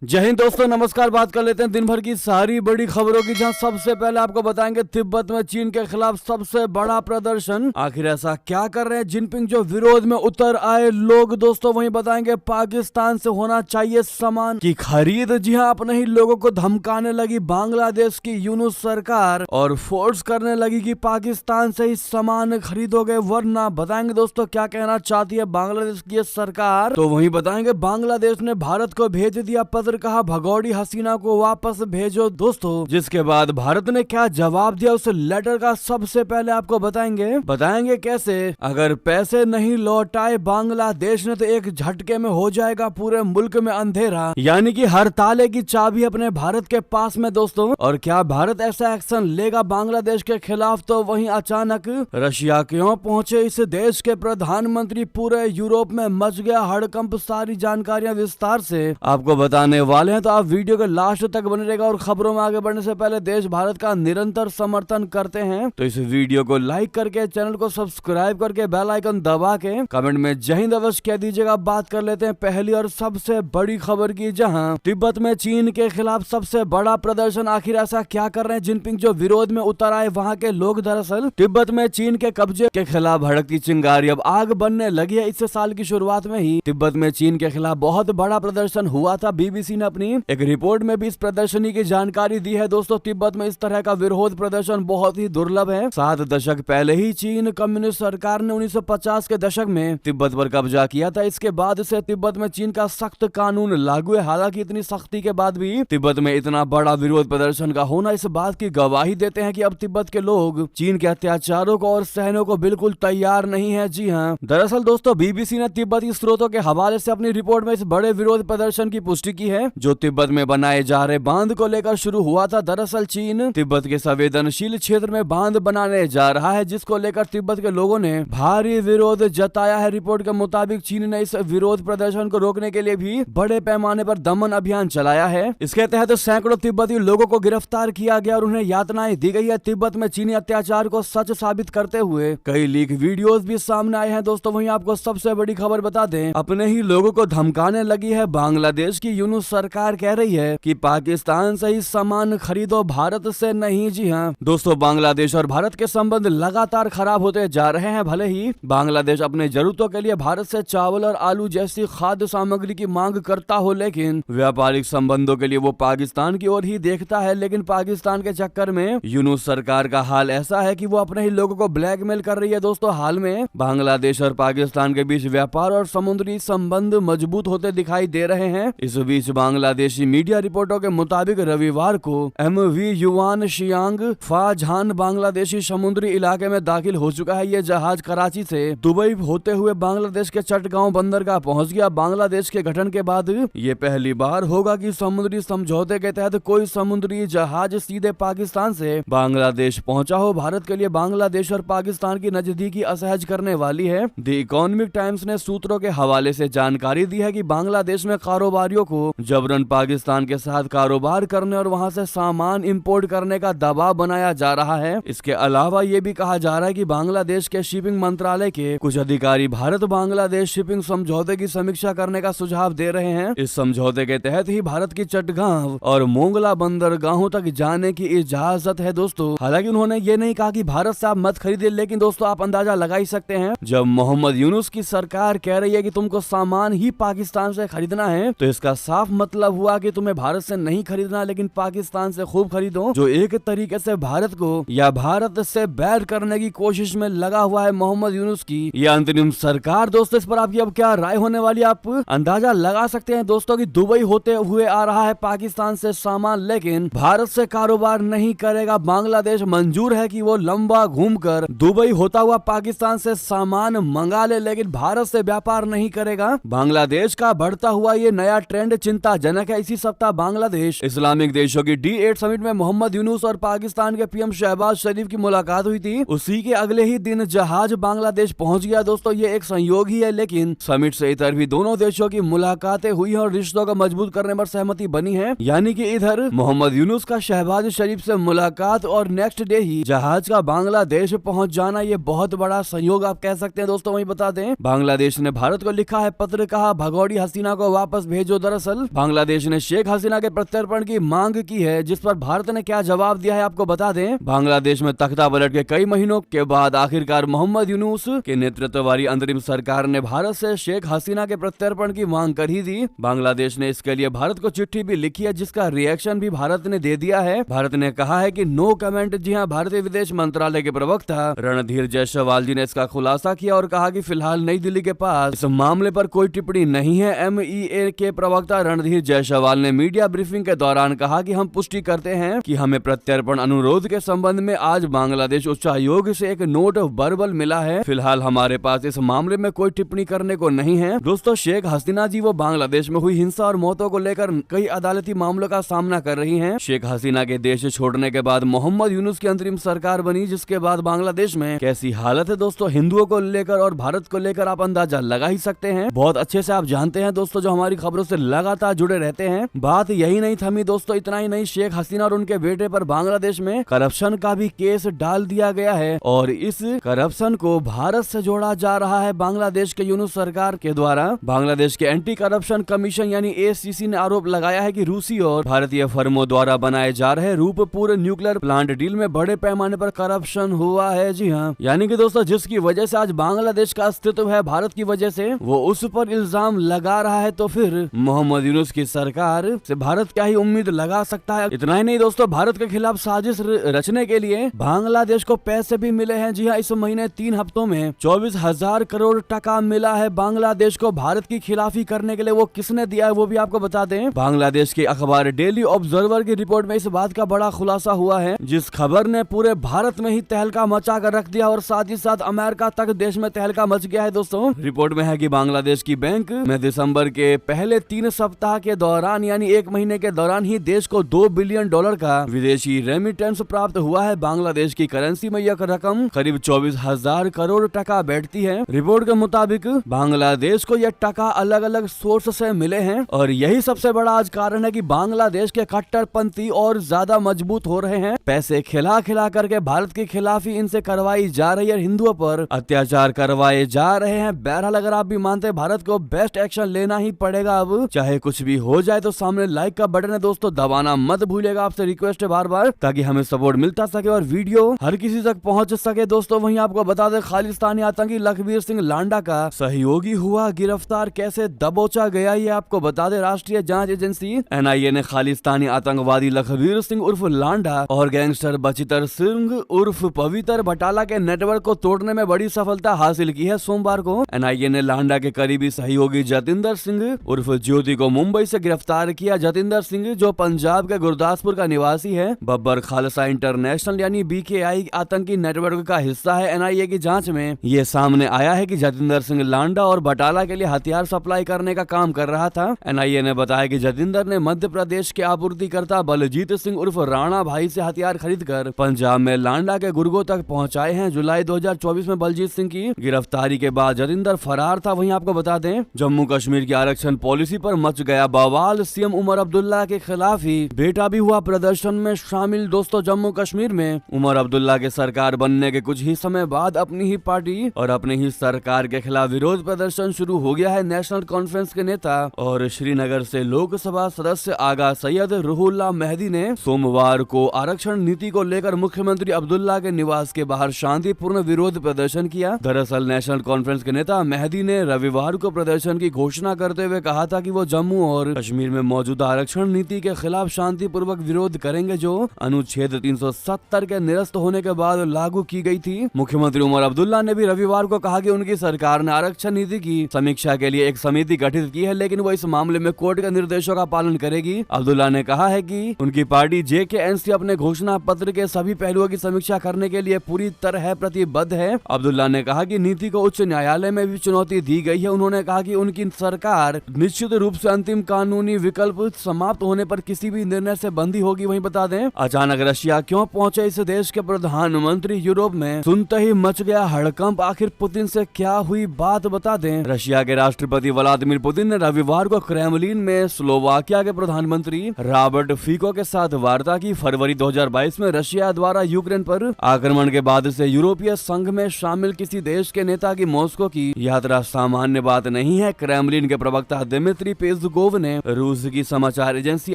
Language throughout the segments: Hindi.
जय हिंद दोस्तों, नमस्कार। बात कर लेते हैं दिन भर की सारी बड़ी खबरों की, जहां सबसे पहले आपको बताएंगे तिब्बत में चीन के खिलाफ सबसे बड़ा प्रदर्शन। आखिर ऐसा क्या कर रहे हैं जिनपिंग जो विरोध में उतर आए लोग। दोस्तों वहीं बताएंगे पाकिस्तान से होना चाहिए सामान की खरीद। जी हां, अपने ही लोगों को धमकाने लगी बांग्लादेश की यूनुस सरकार और फोर्स करने लगी कि पाकिस्तान से ही सामान खरीदोगे वरना। बताएंगे दोस्तों क्या कहना चाहती है बांग्लादेश की सरकार। तो वहीं बताएंगे बांग्लादेश ने भारत को भेज दिया पत्र, कहा भगौड़ी हसीना को वापस भेजो दोस्तों। जिसके बाद भारत ने क्या जवाब दिया उस लेटर का सबसे पहले आपको बताएंगे कैसे। अगर पैसे नहीं लौटाए बांग्लादेश ने तो एक झटके में हो जाएगा पूरे मुल्क में अंधेरा, यानी कि हर ताले की चाबी अपने भारत के पास में दोस्तों। और क्या भारत ऐसा एक्शन लेगा बांग्लादेश के खिलाफ। तो वहीं अचानक रशिया क्यों पहुंचे इस देश के प्रधानमंत्री, पूरे यूरोप में मच गया हड़कंप। सारी जानकारियां विस्तार से आपको बताने वाले हैं, तो आप वीडियो के लास्ट तक बने रहेगा। और खबरों में आगे बढ़ने से पहले देश भारत का निरंतर समर्थन करते हैं तो इस वीडियो को लाइक करके चैनल को सब्सक्राइब करके बेल आइकन दबा के कमेंट में जय हिंद अवश्य कह दीजिएगा। बात कर लेते हैं पहली और सबसे बड़ी खबर की, जहां तिब्बत में चीन के खिलाफ सबसे बड़ा प्रदर्शन। आखिर ऐसा क्या कर रहे हैं जिनपिंग जो विरोध में उतर आए वहां के लोग। दरअसल तिब्बत में चीन के कब्जे के खिलाफ भड़कती चिंगारी अब आग बनने लगी है। इस साल की शुरुआत में ही तिब्बत में चीन के खिलाफ बहुत बड़ा प्रदर्शन हुआ था। बीबीसी ने अपनी एक रिपोर्ट में भी इस प्रदर्शनी की जानकारी दी है। दोस्तों तिब्बत में इस तरह का विरोध प्रदर्शन बहुत ही दुर्लभ है। 7 दशक पहले ही चीन कम्युनिस्ट सरकार ने 1950 के दशक में तिब्बत पर कब्जा किया था। इसके बाद से तिब्बत में चीन का सख्त कानून लागू है। हालांकि इतनी सख्ती के बाद भी तिब्बत में इतना बड़ा विरोध प्रदर्शन का होना इस बात की गवाही देते हैं कि अब तिब्बत के लोग चीन के अत्याचारों को और सहने को बिल्कुल तैयार नहीं है। जी हाँ, दरअसल दोस्तों बीबीसी ने तिब्बती स्रोतों के हवाले से अपनी रिपोर्ट में इस बड़े विरोध प्रदर्शन की पुष्टि की है जो तिब्बत में बनाए जा रहे बांध को लेकर शुरू हुआ था। दरअसल चीन तिब्बत के संवेदनशील क्षेत्र में बांध बनाने जा रहा है, जिसको लेकर तिब्बत के लोगों ने भारी विरोध जताया है। रिपोर्ट के मुताबिक चीन ने इस विरोध प्रदर्शन को रोकने के लिए भी बड़े पैमाने पर दमन अभियान चलाया है। इसके तहत सैकड़ों तिब्बती लोगों को गिरफ्तार किया गया और उन्हें यातनाएं दी गई है। तिब्बत में चीनी अत्याचार को सच साबित करते हुए कई लीक वीडियोस भी सामने आए हैं। दोस्तों वहीं आपको सबसे बड़ी खबर बता दें, अपने ही लोगों को धमकाने लगी है बांग्लादेश की यूनुस सरकार। कह रही है कि पाकिस्तान से ही सामान खरीदो, भारत से नहीं। जी हाँ दोस्तों, बांग्लादेश और भारत के संबंध लगातार खराब होते जा रहे हैं। भले ही बांग्लादेश अपने जरूरतों के लिए भारत से चावल और आलू जैसी खाद्य सामग्री की मांग करता हो, लेकिन व्यापारिक संबंधों के लिए वो पाकिस्तान की ओर ही देखता है। लेकिन पाकिस्तान के चक्कर में यूनुस सरकार का हाल ऐसा है कि वो अपने ही लोगों को ब्लैकमेल कर रही है। दोस्तों हाल में बांग्लादेश और पाकिस्तान के बीच व्यापार और समुद्री संबंध मजबूत होते दिखाई दे रहे हैं। इस बीच बांग्लादेशी मीडिया रिपोर्टों के मुताबिक रविवार को MV युवान शियांग फाजहान बांग्लादेशी समुद्री इलाके में दाखिल हो चुका है। ये जहाज कराची से दुबई होते हुए बांग्लादेश के चटगांव बंदरगाह पहुंच गया। बांग्लादेश के गठन के बाद ये पहली बार होगा कि समुद्री समझौते के तहत कोई समुद्री जहाज सीधे पाकिस्तान से बांग्लादेश पहुंचा हो। भारत के लिए बांग्लादेश और पाकिस्तान की नजदीकी असहज करने वाली है। द इकोनॉमिक टाइम्स ने सूत्रों के हवाले से जानकारी दी है कि बांग्लादेश में कारोबारियों को जबरन पाकिस्तान के साथ कारोबार करने और वहां से सामान इंपोर्ट करने का दबाव बनाया जा रहा है। इसके अलावा ये भी कहा जा रहा है कि बांग्लादेश के शिपिंग मंत्रालय के कुछ अधिकारी भारत बांग्लादेश शिपिंग समझौते की समीक्षा करने का सुझाव दे रहे हैं। इस समझौते के तहत ही भारत की चटगांव और मोंगला बंदरगाहों तक जाने की इजाजत है। दोस्तों हालांकि उन्होंने ये नहीं कहा कि भारत से आप मत खरीदिए, लेकिन दोस्तों आप अंदाजा लगा ही सकते हैं जब मोहम्मद यूनुस की सरकार कह रही है कि तुमको सामान ही पाकिस्तान से खरीदना है, तो इसका साफ मतलब हुआ कि तुम्हें भारत से नहीं खरीदना लेकिन पाकिस्तान से खूब खरीदो, जो एक तरीके से भारत को या भारत से बैर करने की कोशिश में लगा हुआ है मोहम्मद यूनुस की यह अंतरिम सरकार। दोस्तों इस पर आपकी अब क्या राय होने वाली, आप अंदाजा लगा सकते हैं दोस्तों कि दुबई होते हुए आ रहा है पाकिस्तान से सामान, लेकिन भारत से कारोबार नहीं करेगा। बांग्लादेश मंजूर है कि वो लंबा घूमकर दुबई होता हुआ पाकिस्तान से सामान मंगा ले, लेकिन भारत से व्यापार नहीं करेगा। बांग्लादेश का बढ़ता हुआ ये नया ट्रेंड चिंताजनक है। इसी सप्ताह बांग्लादेश इस्लामिक देशों की D8 समिट में मोहम्मद यूनुस और पाकिस्तान के PM शहबाज शरीफ की मुलाकात हुई थी। उसी के अगले ही दिन जहाज बांग्लादेश पहुंच गया। दोस्तों ये एक संयोग ही है, लेकिन समिट से इधर भी दोनों देशों की मुलाकातें हुई हैं और रिश्तों को मजबूत करने पर सहमति बनी है। यानी कि इधर मोहम्मद यूनुस का शहबाज शरीफ से मुलाकात और नेक्स्ट डे ही जहाज का बांग्लादेश पहुंच जाना, ये बहुत बड़ा संयोग आप कह सकते हैं। दोस्तों वही बता दें, बांग्लादेश ने भारत को लिखा है पत्र, कहा भगौड़ी हसीना को वापस भेजो। दरअसल बांग्लादेश ने शेख हसीना के प्रत्यर्पण की मांग की है, जिस पर भारत ने क्या जवाब दिया है आपको बता दें। बांग्लादेश में तख्ता पलट के कई महीनों के बाद आखिरकार मोहम्मद यूनुस के नेतृत्व वाली अंतरिम सरकार ने भारत से शेख हसीना के प्रत्यर्पण की मांग कर ही दी। बांग्लादेश ने इसके लिए भारत को चिट्ठी भी लिखी है, जिसका रिएक्शन भी भारत ने दे दिया है। भारत ने कहा है कि नो कमेंट। जी हां, भारतीय विदेश मंत्रालय के प्रवक्ता रणधीर जायसवाल जी ने इसका खुलासा किया और कहा कि फिलहाल नई दिल्ली के पास इस मामले पर कोई टिप्पणी नहीं है। MEA के प्रवक्ता रणधीर जायसवाल ने मीडिया ब्रीफिंग के दौरान कहा कि हम पुष्टि करते हैं कि हमें प्रत्यर्पण अनुरोध के संबंध में आज बांग्लादेश उच्चायोग से एक नोट वर्बल मिला है। फिलहाल हमारे पास इस मामले में कोई टिप्पणी करने को नहीं है। दोस्तों, शेख हसीना जी वो बांग्लादेश में हुई हिंसा और मौतों को लेकर कई अदालती मामलों का सामना कर रही हैं। शेख हसीना के देश छोड़ने के बाद मोहम्मद यूनुस की अंतरिम सरकार बनी, जिसके बाद बांग्लादेश में कैसी हालत है दोस्तों हिंदुओं को लेकर और भारत को लेकर आप अंदाजा लगा ही सकते हैं। बहुत अच्छे से आप जानते हैं दोस्तों, जो हमारी खबरों से लगातार जुड़े रहते हैं। बात यही नहीं थमी दोस्तों, इतना ही नहीं, शेख हसीना और उनके बेटे पर बांग्लादेश में करप्शन का भी केस डाल दिया गया है और इस करप्शन को भारत से जोड़ा जा रहा है। बांग्लादेश के यूनुस सरकार के द्वारा बांग्लादेश के एंटी करप्शन कमीशन यानी ACC ने आरोप लगाया है कि रूसी और भारतीय फर्मों द्वारा बनाए जा रहे रूपपुर न्यूक्लियर प्लांट डील में बड़े पैमाने पर करप्शन हुआ है। जी हाँ, यानी कि दोस्तों जिसकी वजह से आज बांग्लादेश का अस्तित्व है, भारत की वजह से वो उस पर इल्जाम लगा रहा है, तो फिर मोहम्मद यूनुस की सरकार से भारत क्या ही उम्मीद लगा सकता है। इतना ही नहीं दोस्तों, भारत के खिलाफ साजिश रचने के लिए बांग्लादेश को पैसे भी मिले हैं। जी हाँ, इस महीने 3 हफ्तों में 24,000 करोड़ टका मिला है बांग्लादेश को भारत की खिलाफी करने के लिए। वो किसने दिया है वो भी आपको बता दें। बांग्लादेश के अखबार डेली ऑब्जर्वर की रिपोर्ट में इस बात का बड़ा खुलासा हुआ है, जिस खबर ने पूरे भारत में ही तहलका मचा कर रख दिया और साथ ही साथ अमेरिका तक देश में तहलका मच गया है। दोस्तों, रिपोर्ट में है कि बांग्लादेश की बैंक में दिसंबर के पहले 3 सप्ताह के दौरान यानी 1 महीने के दौरान ही देश को $2 बिलियन का विदेशी रेमिटेंस प्राप्त हुआ है। बांग्लादेश की करेंसी में यह रकम करीब 24,000 करोड़ टका बैठती है। रिपोर्ट के मुताबिक बांग्लादेश को यह टका अलग अलग सोर्स से मिले हैं और यही सबसे बड़ा आज कारण है कि बांग्लादेश के कट्टरपंथी और ज्यादा मजबूत हो रहे हैं। पैसे खिला खिला करके भारत के खिलाफ ही इनसे करवाई जा रही है, हिंदुओं पर अत्याचार करवाए जा रहे हैं। बहरहाल अगर आप भी मानते हैं भारत को बेस्ट एक्शन लेना ही पड़ेगा, अब चाहे कुछ भी हो जाए, तो सामने लाइक का बटन है दोस्तों, दबाना मत भूलिएगा। आपसे रिक्वेस्ट है बार बार, ताकि हमें सपोर्ट मिलता सके और वीडियो हर किसी तक पहुंच सके। दोस्तों, वहीं आपको बता दें, खालिस्तानी आतंकी लखबीर सिंह लांडा का सहयोगी हुआ गिरफ्तार, कैसे दबोचा गया ये आपको बता दें। राष्ट्रीय जांच एजेंसी NIA ने खालिस्तानी आतंकवादी लखबीर सिंह उर्फ लांडा और गैंगस्टर बचितर सिंह उर्फ पवित्र बटाला के नेटवर्क को तोड़ने में बड़ी सफलता हासिल की है। सोमवार को NIA ने लांडा के करीबी सहयोगी जतिंदर सिंह उर्फ ज्योति को मुंबई से गिरफ्तार किया। जतिंदर सिंह, जो पंजाब के गुरदासपुर का निवासी है, बब्बर खालसा इंटरनेशनल यानी BKI आतंकी नेटवर्क का हिस्सा है। NIA की जांच में ये सामने आया है कि जतिंदर सिंह लांडा और बटाला के लिए हथियार सप्लाई करने का काम कर रहा था। NIA ने बताया कि जतिंदर ने मध्य प्रदेश के आपूर्तिकर्ता बलजीत सिंह उर्फ राणा भाई से हथियार खरीदकर पंजाब में लांडा के गुर्गो तक पहुंचाए हैं। जुलाई 2024 में बलजीत सिंह की गिरफ्तारी के बाद जतिंदर फरार था। वहीं आपको बता दें, जम्मू कश्मीर की आरक्षण पॉलिसी पर मच गया बवाल। CM उमर अब्दुल्ला के खिलाफ ही बेटा भी हुआ प्रदर्शन में शामिल। दोस्तों, जम्मू कश्मीर में उमर अब्दुल्ला के सरकार बनने के कुछ ही समय बाद अपनी ही पार्टी और अपनी ही सरकार के खिलाफ विरोध प्रदर्शन शुरू हो गया है। नेशनल कॉन्फ्रेंस के नेता और श्रीनगर से लोकसभा सदस्य आगा सैयद रूहुल्लाह मेहदी ने सोमवार को आरक्षण नीति को लेकर मुख्यमंत्री अब्दुल्ला के निवास के बाहर शांतिपूर्ण विरोध प्रदर्शन किया। दरअसल नेशनल कॉन्फ्रेंस के नेता मेहदी ने रविवार को प्रदर्शन की घोषणा करते हुए कहा था कि वो जम्मू और कश्मीर में मौजूदा आरक्षण नीति के खिलाफ शांतिपूर्वक विरोध करेंगे, जो अनुच्छेद 370 के निरस्त होने के बाद लागू की गई थी। मुख्यमंत्री उमर अब्दुल्ला ने भी रविवार को कहा कि उनकी सरकार ने आरक्षण नीति की समीक्षा के लिए एक समिति गठित की है, लेकिन वो इस मामले में कोर्ट के निर्देशों का पालन करेगी। अब्दुल्ला ने कहा है कि उनकी पार्टी JKNC अपने घोषणा पत्र के सभी पहलुओं की समीक्षा करने के लिए पूरी तरह प्रतिबद्ध है। अब्दुल्ला ने कहा कि नीति को उच्च न्यायालय में भी चुनौती दी गई है। उन्होंने कहा कि उनकी सरकार निश्चित रूप से अंतिम कानूनी विकल्प समाप्त होने पर किसी भी निर्णय से बंधी होगी। वहीं बता दें, अचानक रशिया क्यों पहुंचे इस देश के प्रधानमंत्री यूरोप में, सुनते ही मच गया हड़कंप। आखिर पुतिन से क्या हुई बात बता दें। रशिया के राष्ट्रपति व्लादिमीर पुतिन ने रविवार को क्रेमलिन में स्लोवाकिया के प्रधानमंत्री रॉबर्ट फीको के साथ वार्ता की। फरवरी 2022 में रशिया द्वारा यूक्रेन पर आक्रमण के बाद से यूरोपीय संघ में शामिल किसी देश के नेता की मॉस्को की यात्रा सामान्य बात नहीं है। क्रेमलिन के प्रवक्ता दिमित्री पेस्कोव पेस्कोव ने रूस की समाचार एजेंसी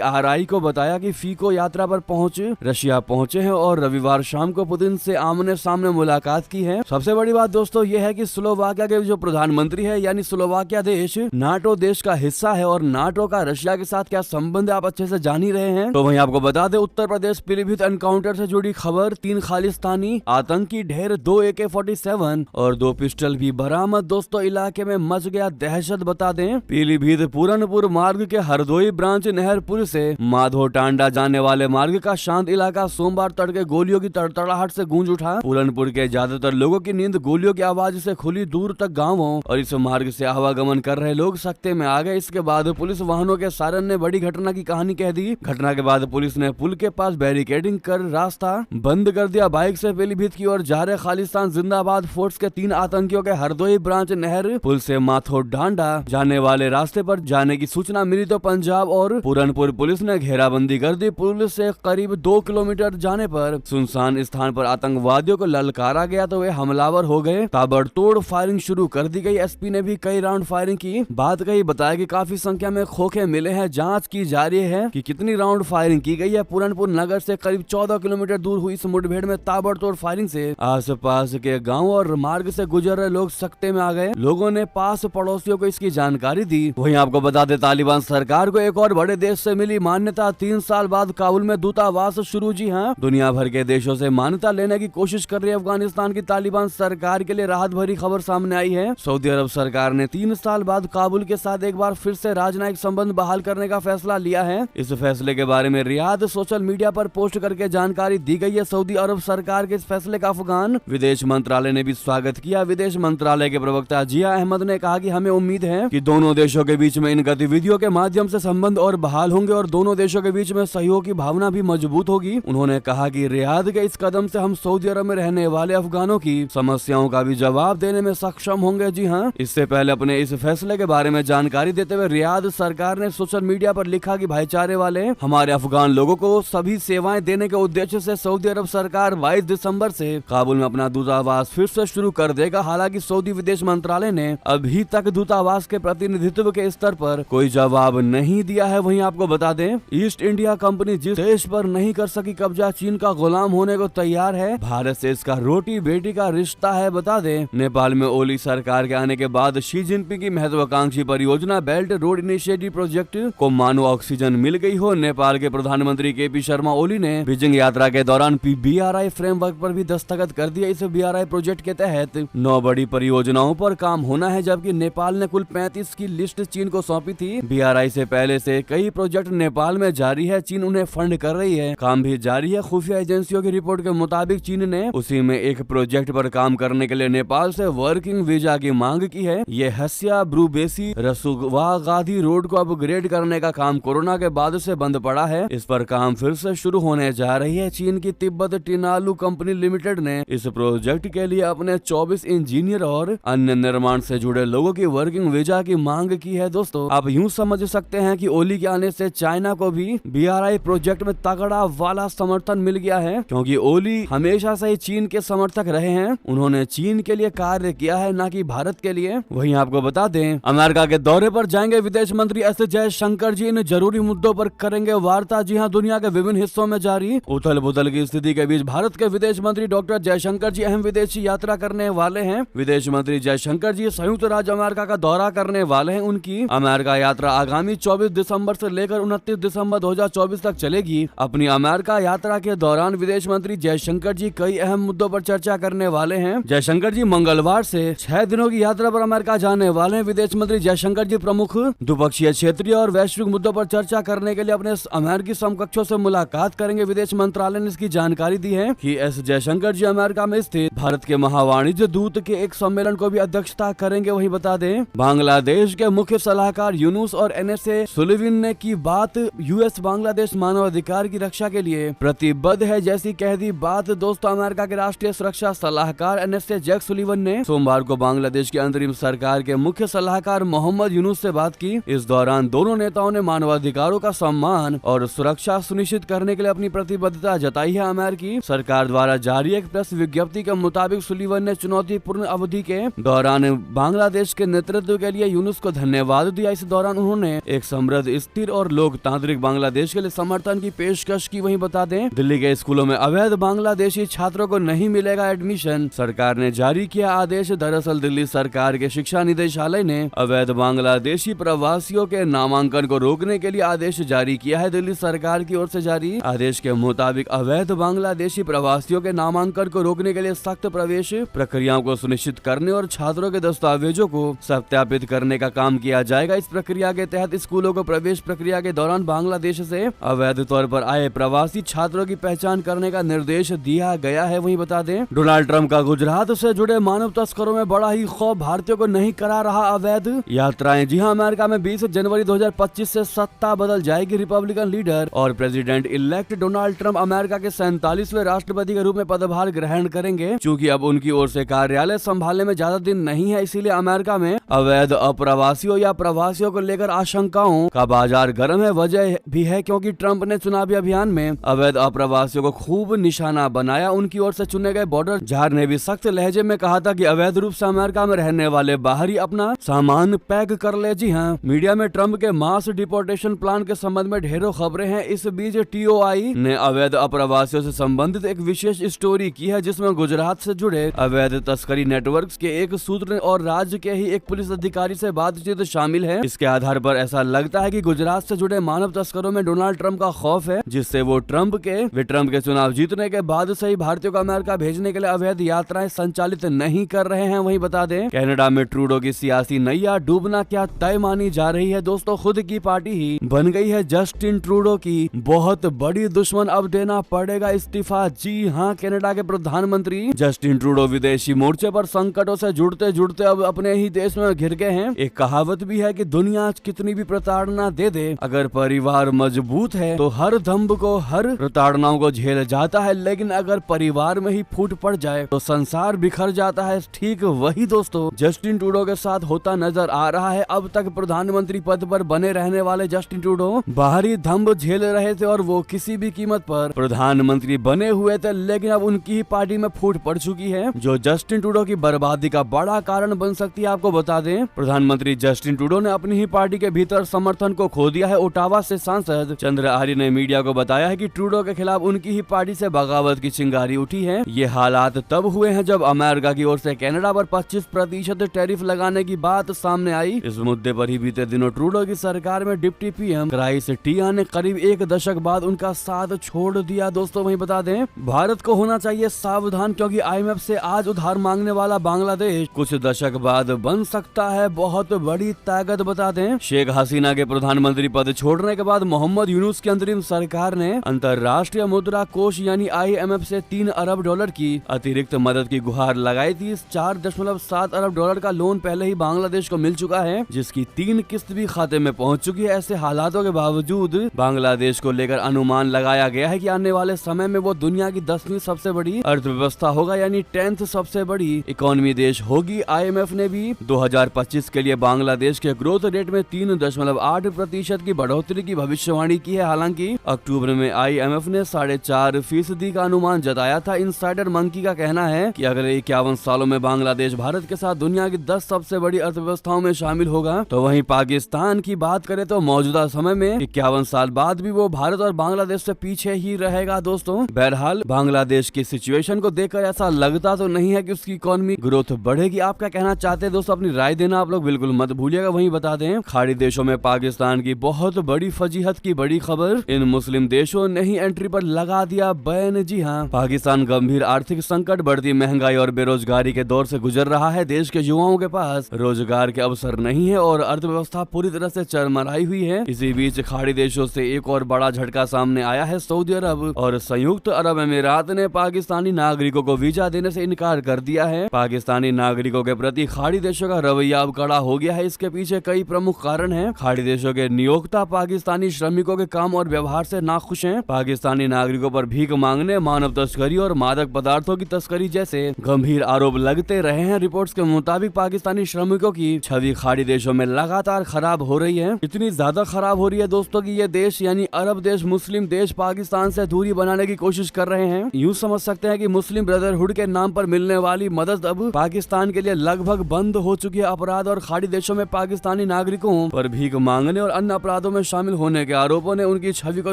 RI को बताया कि फीको यात्रा पर पहुंच रशिया पहुंचे हैं और रविवार शाम को पुतिन से आमने सामने मुलाकात की है। सबसे बड़ी बात दोस्तों ये है कि स्लोवाकिया के जो प्रधानमंत्री है यानी स्लोवाकिया देश नाटो देश का हिस्सा है और नाटो का रशिया के साथ क्या संबंध आप अच्छे से जान ही रहे हैं। तो वहीं आपको बता दें उत्तर प्रदेश पीलीभीत एनकाउंटर से जुड़ी खबर, 3 खालिस्तानी आतंकी ढेर, 2 AK-47 और 2 पिस्टल भी बरामद। दोस्तों इलाके में मच गया दहशत। बता दें पीलीभीत पूरनपुर मार्ग के हरदोई ब्रांच नहर पुल से माधो टांडा जाने वाले मार्ग का शांत इलाका सोमवार तड़के गोलियों की तड़तड़ाहट से गूंज उठा। पूरनपुर के ज्यादातर लोगों की नींद गोलियों की आवाज से खुली। दूर तक गाँवों और इस मार्ग से आवागमन कर रहे लोग सकते में आ गए। इसके बाद पुलिस वाहनों के सायरन ने बड़ी घटना की कहानी कह दी। घटना के बाद पुलिस ने पुल के पास बैरिकेडिंग कर रास्ता बंद कर दिया। बाइक से पीलीभीत की ओर जा रहे खालिस्तान जिंदाबाद फोर्स के 3 आतंकियों के हरदोई ब्रांच नहर पुल से माथो डांडा जाने वाले रास्ते पर जाने की सूचना मिली तो पंजाब और पूरनपुर पुलिस ने घेराबंदी कर दी। पुल से करीब 2 किलोमीटर जाने पर सुनसान स्थान पर आतंकवादियों को ललकारा गया तो वे हमलावर हो गए। ताबड़तोड़ फायरिंग शुरू कर दी गई। SP ने भी कई राउंड फायरिंग की बात कही। बताया कि काफी संख्या में खोखे मिले हैं। जांच की जा रही है कि कितनी राउंड फायरिंग की गई है। पूरनपुर नगर से करीब 14 किलोमीटर दूर हुई इस मुठभेड़ में ताबड़तोड़ फायरिंग से आसपास के गांव और मार्ग से गुजर रहे लोग सकते में आ गए। लोगों ने पास पड़ोसियों को इसकी जानकारी दी। वहीं आपको बता दें तालिबान सरकार को एक और बड़े देश से मिली मान्यता। 3 साल बाद काबुल में दूतावास शुरू। जी हाँ, दुनिया भर के देशों से मान्यता लेने की कोशिश कर रही है अफगानिस्तान की तालिबान सरकार के लिए राहत भरी खबर सामने आई है। सऊदी अरब सरकार ने 3 साल बाद काबुल के साथ एक बार फिर से राजनयिक संबंध बहाल करने का फैसला लिया है। इस फैसले के बारे में रियाद सोशल मीडिया पर पोस्ट करके जानकारी दी गई है। सऊदी अरब सरकार के इस फैसले का अफगान विदेश मंत्रालय ने भी स्वागत किया। विदेश मंत्रालय के प्रवक्ता जिया अहमद ने कहा कि हमें उम्मीद है कि दोनों देशों के बीच में इन गतिविधियों के माध्यम से संबंध और बहाल होंगे और दोनों देशों के बीच में सहयोग की भावना भी मजबूत होगी। उन्होंने कहा कि रियाद के इस कदम से हम सऊदी अरब में रहने वाले अफगानों की समस्याओं का भी जवाब देने में सक्षम होंगे। जी हाँ, इससे पहले अपने इस फैसले के बारे में जानकारी देते हुए रियाद सरकार ने सोशल मीडिया पर लिखा कि भाईचारे वाले हमारे अफगान लोगों को सभी सेवाएं देने के उद्देश्य से सऊदी अरब सरकार 22 दिसंबर से काबुल में अपना दूतावास फिर से शुरू कर देगा। हालांकि सऊदी विदेश मंत्रालय ने अभी तक दूतावास के प्रतिनिधित्व के स्तर पर कोई जवाब नहीं दिया है। वहीं आपको बता दें ईस्ट इंडिया कंपनी जिस देश पर नहीं कर सकी कब्जा चीन का गुलाम होने को तैयार है। भारत से इसका रोटी बेटी का रिश्ता है। बता दें नेपाल में ओली सरकार के आने के बाद शी जिनपिंग की महत्वाकांक्षी परियोजना बेल्ट रोड इनिशिएटिव प्रोजेक्ट को मानो ऑक्सीजन मिल गई हो। नेपाल के प्रधानमंत्री KP शर्मा ओली ने बीजिंग यात्रा के दौरान BRI फ्रेमवर्क पर भी दस्तखत कर दिया। इस BRI प्रोजेक्ट के तहत 9 बड़ी परियोजनाओं पर काम होना है, जबकि नेपाल ने कुल 35 की लिस्ट चीन को सौंपी थी। BRI से पहले से कई प्रोजेक्ट नेपाल में जारी है। चीन उन्हें फंड कर रही है। काम भी जारी है। खुफिया एजेंसियों की रिपोर्ट के मुताबिक चीन ने उसी में एक प्रोजेक्ट पर काम करने के लिए नेपाल से वर्किंग वीजा की मांग की है। ये हस्या ब्रूबेसी रसुवागाधी रोड को अपग्रेड करने का काम कोरोना के बाद से बंद पड़ा है। इस पर काम फिर से शुरू होने जा रही है। चीन की तिब्बत टिनालू कंपनी लिमिटेड ने इस प्रोजेक्ट के लिए अपने 24 इंजीनियर और अन्य निर्माण से जुड़े लोगों की वर्किंग वीजा की मांग की है। दोस्तों आप यूं समझ सकते हैं कि ओली के आने से चाइना को भी BRI प्रोजेक्ट में तगड़ा वाला समर्थन मिल गया है, क्योंकि ओली हमेशा से ही चीन के समर्थक रहे हैं। उन्होंने चीन के लिए कार्य किया है, न कि भारत के लिए। वहीं आपको बता दें अमेरिका के दौरे पर जाएंगे विदेश मंत्री S जयशंकर जी। इन जरूरी मुद्दों पर करेंगे वार्ता। जी हां, दुनिया के विभिन्न हिस्सों में जारी उथल पुथल की स्थिति के बीच भारत के विदेश मंत्री डॉक्टर जयशंकर जी अहम विदेशी यात्रा करने वाले हैं। विदेश मंत्री जयशंकर जी संयुक्त राज्य अमेरिका का दौरा करने वाले हैं। उनकी अमेरिका यात्रा आगामी 24 दिसंबर से लेकर 29 दिसंबर 2024 तक चलेगी। अपनी अमेरिका यात्रा के दौरान विदेश मंत्री जयशंकर जी कई अहम मुद्दों पर चर्चा करने वाले हैं। जयशंकर जी मंगलवार से 6 दिनों की यात्रा पर अमेरिका जाने वाले हैं। विदेश मंत्री जयशंकर जी प्रमुख द्विपक्षीय क्षेत्रीय और वैश्विक मुद्दों पर चर्चा करने के लिए अपने अमेरिकी समकक्षों से मुलाकात करेंगे। विदेश मंत्रालय ने इसकी जानकारी दी है कि S जयशंकर जी अमेरिका में स्थित भारत के महावाणिज्य दूत के एक सम्मेलन को भी अध्यक्षता करेंगे। वहीं बता दें बांग्लादेश के मुख्य सलाहकार यूनुस और NSA सुलिविन ने की बात US बांग्लादेश मानवाधिकार की रक्षा के लिए प्रतिबद्ध है जैसी कह दी बात। दोस्तों अमेरिका के राष्ट्रीय सुरक्षा सलाहकार NSA जैक सुलिवन ने सोमवार को बांग्लादेश की अंतरिम सरकार के मुख्य सलाहकार मोहम्मद यूनुस से बात की। इस दौरान दोनों नेताओं ने मानवाधिकारों का सम्मान और सुरक्षा सुनिश्चित करने के लिए अपनी प्रतिबद्धता जताई है। अमेरिकी सरकार द्वारा जारी एक प्रेस विज्ञप्ति के मुताबिक सुलिवन ने चुनौतीपूर्ण अवधि के दौरान बांग्लादेश के नेतृत्व के लिए यूनुस को धन्यवाद दिया। इस दौरान दौरान उन्होंने एक समृद्ध, स्थिर और लोकतांत्रिक बांग्लादेश के लिए समर्थन की पेशकश की। वहीं बता दें, दिल्ली के स्कूलों में अवैध बांग्लादेशी छात्रों को नहीं मिलेगा एडमिशन, सरकार ने जारी किया आदेश। दरअसल दिल्ली सरकार के शिक्षा निदेशालय ने अवैध बांग्लादेशी प्रवासियों के नामांकन को रोकने के लिए आदेश जारी किया है। दिल्ली सरकार की ओर से जारी आदेश के मुताबिक अवैध बांग्लादेशी प्रवासियों के नामांकन को रोकने के लिए सख्त प्रवेश प्रक्रियाओं को सुनिश्चित करने और छात्रों के दस्तावेजों को सत्यापित करने का काम किया जाएगा। इस प्रक्रिया के तहत स्कूलों को प्रवेश प्रक्रिया के दौरान बांग्लादेश से अवैध तौर पर आए प्रवासी छात्रों की पहचान करने का निर्देश दिया गया है। वहीं बता दें, डोनाल्ड ट्रंप का गुजरात से जुड़े मानव तस्करों में बड़ा ही खौफ, भारतीयों को नहीं करा रहा अवैध यात्राएं। जी हां, अमेरिका में 20 जनवरी 2025 से सत्ता बदल जाएगी। रिपब्लिकन लीडर और president elect Donald Trump America के 47वें राष्ट्रपति के रूप में पदभार ग्रहण करेंगे। चूंकि अब उनकी ओर से कार्यालय संभालने में ज्यादा दिन नहीं है, इसीलिए अमेरिका में अवैध अप्रवासियों या प्रवासियों को लेकर आशंकाओं का बाजार गर्म है। वजह भी है क्योंकि ट्रंप ने चुनावी अभियान में अवैध अप्रवासियों को खूब निशाना बनाया। उनकी ओर से चुने गए बॉर्डर जार ने भी सख्त लहजे में कहा था कि अवैध रूप से अमेरिका में रहने वाले बाहरी अपना सामान पैक कर ले। जी हाँ, मीडिया में ट्रंप के मास डिपोर्टेशन प्लान के संबंध में ढेरों खबरें हैं। इस बीच टीओआई ने अवैध अप्रवासियों से संबंधित एक विशेष स्टोरी की है, जिसमें गुजरात से जुड़े अवैध तस्करी नेटवर्क्स के एक सूत्र और राज्य के ही एक पुलिस अधिकारी से बातचीत शामिल है। इसके आधार पर ऐसा लगता है कि गुजरात से जुड़े मानव तस्करों में डोनाल्ड ट्रंप का खौफ है, जिससे वो ट्रंप के चुनाव जीतने के बाद से ही भारतीयों को अमेरिका भेजने के लिए अवैध यात्राएं संचालित नहीं कर रहे हैं। वहीं बता दें, कनाडा में ट्रूडो की सियासी नैया डूबना क्या तय मानी जा रही है। दोस्तों, खुद की पार्टी ही बन गई है जस्टिन ट्रूडो की बहुत बड़ी दुश्मन, अब देना पड़ेगा इस्तीफा। जी हाँ, कनाडा के प्रधानमंत्री जस्टिन ट्रूडो विदेशी मोर्चे पर संकटों से जुड़ते जुड़ते अब अपने ही देश में घिर गए हैं। एक कहावत भी है कि दुनिया कितनी भी प्रताड़ना दे दे, अगर परिवार मजबूत है तो हर दम्भ को, हर प्रताड़नाओं को झेल जाता है, लेकिन अगर परिवार में ही फूट पड़ जाए तो संसार बिखर जाता है। ठीक वही दोस्तों जस्टिन ट्रूडो के साथ होता नजर आ रहा है। अब तक प्रधानमंत्री पद पर बने रहने वाले जस्टिन ट्रूडो बाहरी दम्भ झेल रहे थे और वो किसी भी कीमत पर प्रधानमंत्री बने हुए थे, लेकिन अब उनकी ही पार्टी में फूट पड़ चुकी है, जो जस्टिन ट्रूडो की बर्बादी का बड़ा कारण बन सकती है। आपको बता दें, प्रधानमंत्री जस्टिन ट्रूडो ने अपनी ही पार्टी के भीतर समर्थन को खो दिया है। ओटावा से सांसद चंद्र आर्य ने मीडिया को बताया है कि ट्रूडो के खिलाफ उनकी ही पार्टी से बगावत की चिंगारी उठी है। ये हालात तब हुए हैं जब अमेरिका की ओर से कनाडा पर 25% टैरिफ लगाने की बात सामने आई। इस मुद्दे पर ही बीते दिनों ट्रूडो की सरकार में डिप्टी पीएम क्राइस टिया ने करीब एक दशक बाद उनका साथ छोड़ दिया। दोस्तों, वहीं बता दें, भारत को होना चाहिए सावधान, क्योंकि IMF से आज उधार मांगने वाला बांग्लादेश कुछ दशक बाद बन सकता है बहुत बड़ी ताकत। बता दें, शेख हसीना के प्रधानमंत्री पद छोड़ने के बाद मोहम्मद यूनुस की अंतरिम सरकार ने अंतर्राष्ट्रीय मुद्रा कोष यानी IMF से 3 अरब डॉलर की अतिरिक्त मदद की गुहार लगाई थी। 4.7 अरब डॉलर का लोन पहले ही बांग्लादेश को मिल चुका है, जिसकी 3 किस्त भी खाते में पहुंच चुकी है। ऐसे हालातों के बावजूद बांग्लादेश को लेकर अनुमान लगाया गया है कि आने वाले समय में वो दुनिया की 10वीं सबसे बड़ी अर्थव्यवस्था होगा, यानी 10th सबसे बड़ी इकोनॉमी देश होगी। IMF ने भी 2025 के लिए बांग्लादेश के ग्रोथ रेट में 3.8% की बढ़ोतरी की भविष्यवाणी की है। हालांकि अक्टूबर में IMF ने 4.5% का अनुमान जताया था। इनसाइडर मंकी का कहना है कि अगले 51 सालों में बांग्लादेश भारत के साथ दुनिया की 10 सबसे बड़ी अर्थव्यवस्थाओं में शामिल होगा। तो वहीं पाकिस्तान की बात करें तो मौजूदा समय में 51 साल बाद भी वो भारत और बांग्लादेश से पीछे ही रहेगा। दोस्तों, बहरहाल बांग्लादेश की सिचुएशन को देखकर ऐसा लगता तो नहीं है कि उसकी इकोनॉमी ग्रोथ बढ़ेगी। आप क्या कहना चाहते हैं दोस्तों? अपनी राय देना आप लोग बिल्कुल मत भूलिएगा। वहीं बता दें, खाड़ी देशों में पाकिस्तान की बहुत बड़ी फजीहत की बड़ी खबर, इन मुस्लिम देशों ने ही एंट्री पर लगा दिया बैन। जी हाँ, पाकिस्तान गंभीर आर्थिक संकट, बढ़ती महंगाई और बेरोजगारी के दौर से गुजर रहा है। देश के युवाओं के पास रोजगार के अवसर नहीं है और अर्थव्यवस्था पूरी तरह से चरमराई हुई है। इसी बीच खाड़ी देशों से एक और बड़ा झटका सामने आया है। सऊदी अरब और संयुक्त अरब अमीरात ने पाकिस्तानी नागरिकों को वीजा देने से इनकार कर दिया है। पाकिस्तानी नागरिकों के प्रति खाड़ी देशों का रवैया अब कड़ा हो गया है। इसके पीछे कई प्रमुख कारण हैं। खाड़ी देशों के नियोक्ता पाकिस्तानी श्रमिकों के काम और व्यवहार से नाखुश हैं। पाकिस्तानी नागरिकों पर भीख मांगने, मानव तस्करी और मादक पदार्थों की तस्करी जैसे गंभीर आरोप लगते रहे हैं। रिपोर्ट्स के मुताबिक पाकिस्तानी श्रमिकों की छवि खाड़ी देशों में लगातार खराब हो रही है। इतनी ज्यादा खराब हो रही है दोस्तों कि ये देश यानी अरब देश, मुस्लिम देश पाकिस्तान से दूरी बनाने की कोशिश कर रहे हैं। यूँ समझ सकते हैं कि मुस्लिम ब्रदरहुड के नाम पर मिलने वाली मदद अब पाकिस्तान के लिए लगभग बंद हो चुकी है। अपराध और खाड़ी देशों में पाकिस्तानी नागरिकों विधायकों पर भीख मांगने और अन्य अपराधों में शामिल होने के आरोपों ने उनकी छवि को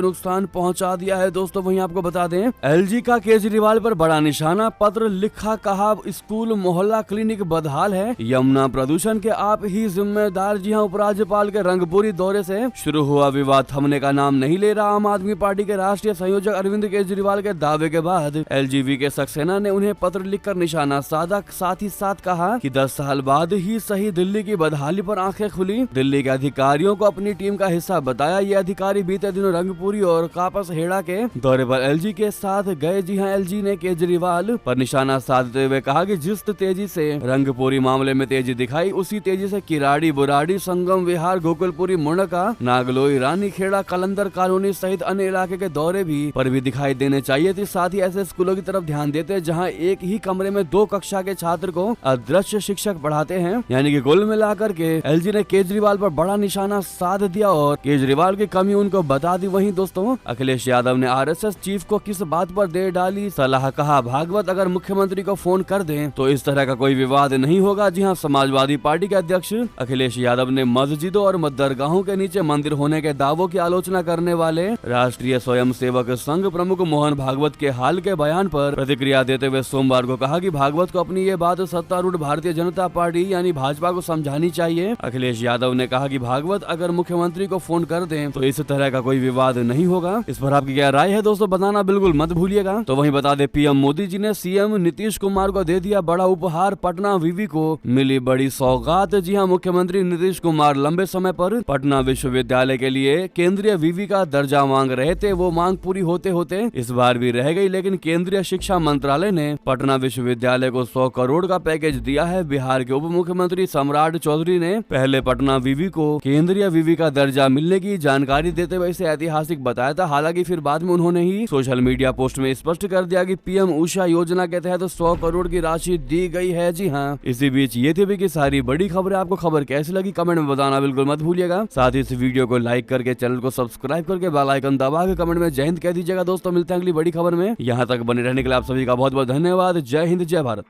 नुकसान पहुंचा दिया है। दोस्तों वहीं आपको बता दें, एलजी का केजरीवाल पर बड़ा निशाना, पत्र लिखा, कहा स्कूल मोहल्ला क्लिनिक बदहाल है, यमुना प्रदूषण के आप ही जिम्मेदार। जी हां, उपराज्यपाल के रंगपुरी दौरे से शुरू हुआ विवाद थमने का नाम नहीं ले रहा। आम आदमी पार्टी के राष्ट्रीय संयोजक अरविंद केजरीवाल के दावे के बाद एलजीवी के सक्सेना ने उन्हें पत्र लिखकर निशाना साधा। साथ ही साथ कहा कि 10 साल बाद ही सही दिल्ली की बदहाली पर आंखें खुली। दिल्ली के अधिकारियों को अपनी टीम का हिस्सा बताया। ये अधिकारी बीते दिनों रंगपुरी और कापस हेड़ा के दौरे पर एलजी के साथ गए। जी हां, एलजी ने केजरीवाल पर निशाना साधते हुए कहा कि जिस तेजी से रंगपुरी मामले में तेजी दिखाई, उसी तेजी से किराड़ी, बुराड़ी, संगम विहार, गोकुलपुरी, मुंडका, नागलोई, रानी खेड़ा, कलंदर कॉलोनी सहित अन्य इलाके के दौरे भी दिखाई देने चाहिए थे। साथ ही ऐसे स्कूलों की तरफ ध्यान देते जहां एक ही कमरे में 2 कक्षा के छात्र को अदृश्य शिक्षक पढ़ाते हैं। यानी कि कुल मिलाकर के एलजी ने केजरीवाल पर बड़ा निशाना साध दिया और केजरीवाल की कमी उनको बता दी। वहीं दोस्तों अखिलेश यादव ने आरएसएस चीफ को किस बात पर दे डाली सलाह, कहा भागवत अगर मुख्यमंत्री को फोन कर दें तो इस तरह का कोई विवाद नहीं होगा। जी हां, समाजवादी पार्टी के अध्यक्ष अखिलेश यादव ने मस्जिदों और दरगाहों के नीचे मंदिर होने के दावों की आलोचना करने वाले राष्ट्रीय स्वयंसेवक संघ प्रमुख मोहन भागवत के हाल के बयान पर प्रतिक्रिया देते हुए सोमवार को कहा कि भागवत को अपनी ये बात सत्तारूढ़ भारतीय जनता पार्टी यानी भाजपा को समझानी चाहिए। अखिलेश यादव ने कहा कि भागवत अगर मुख्यमंत्री को फोन कर दें तो इस तरह का कोई विवाद नहीं होगा। इस पर आपकी क्या राय है दोस्तों, बताना बिल्कुल मत भूलिएगा। तो वहीं बता दे, पीएम मोदी जी ने सीएम नीतीश कुमार को दे दिया बड़ा उपहार, पटना विवि को मिली बड़ी सौगात। जी हां, मुख्यमंत्री नीतीश कुमार लंबे समय पर पटना विश्वविद्यालय के लिए केंद्रीय विवि का दर्जा मांग रहे थे। वो मांग पूरी होते होते इस बार भी रह गई, लेकिन केंद्रीय शिक्षा मंत्रालय ने पटना विश्वविद्यालय को 100 करोड़ का पैकेज दिया है। बिहार के उप मुख्यमंत्री सम्राट चौधरी ने पहले पटना विवि को केंद्रीय विवि का दर्जा मिलने की जानकारी देते हुए इसे ऐतिहासिक बताया था। हालांकि फिर बाद में उन्होंने ही सोशल मीडिया पोस्ट में स्पष्ट कर दिया कि पीएम उषा योजना के तहत 100 करोड़ की राशि दी गई है। जी हाँ, इसी बीच ये थी भी की सारी बड़ी खबरें। आपको खबर कैसी लगी कमेंट में बताना बिल्कुल मत भूलिएगा। साथ ही इस वीडियो को लाइक करके चैनल को सब्सक्राइब करके बेल आइकन दबा के कमेंट में जय हिंद कह दीजिएगा। दोस्तों मिलते हैं अगली बड़ी खबर में। यहाँ तक बने रहने के लिए आप सभी का बहुत बहुत धन्यवाद। जय हिंद, जय भारत।